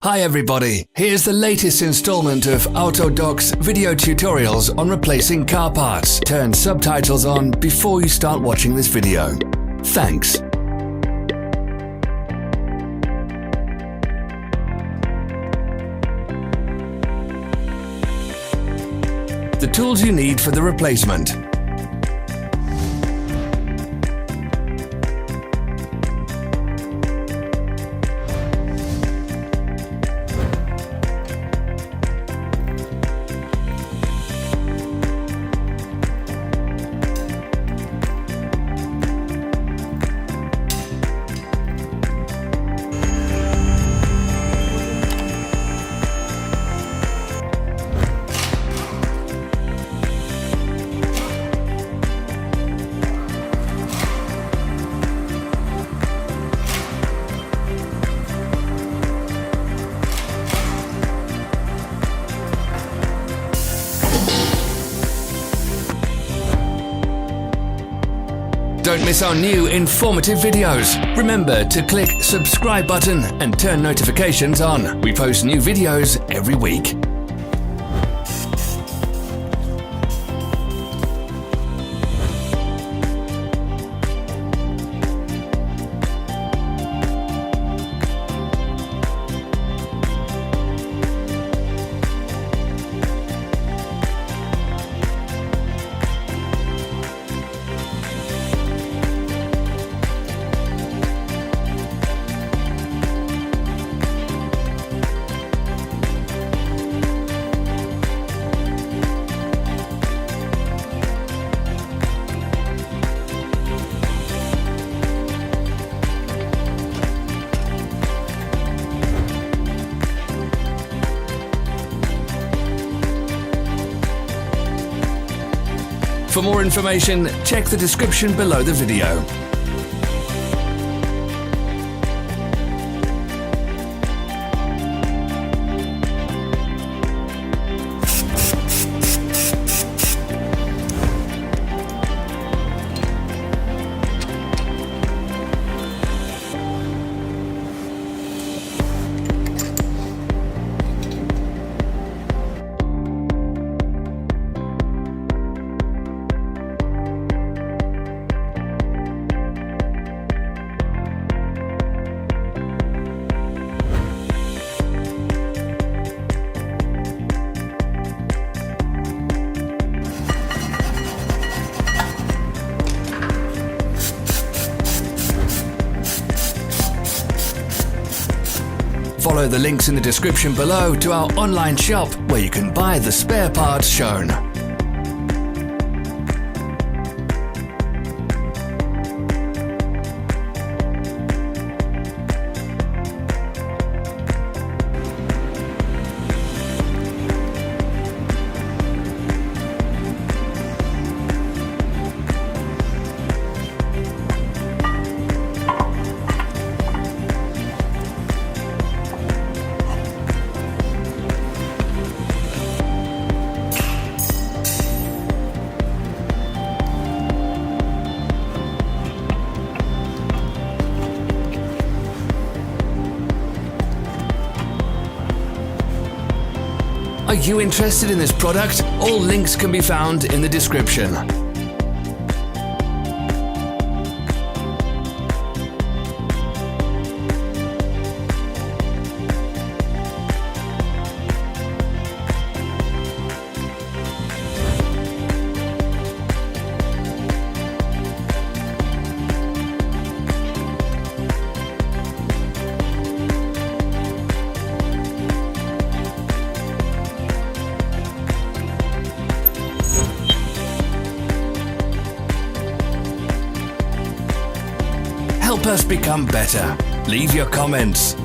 Hi everybody, here's the latest installment of AUTODOC's video tutorials on replacing car parts. Turn subtitles on before you start watching this video. Thanks. The tools you need for the replacement. Don't miss our new informative videos. Remember to click subscribe button and turn notifications on. We post new videos every week. For more information, check the description below the video. Follow the links in the description below to our online shop where you can buy the spare parts shown. Are you interested in this product? All links can be found in the description. Help us become better. Leave your comments.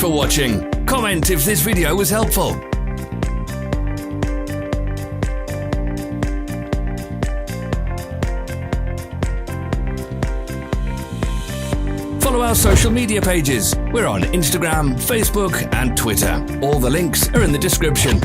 for watching. Comment if this video was helpful. Follow our social media pages. We're on Instagram, Facebook, and Twitter. All the links are in the description.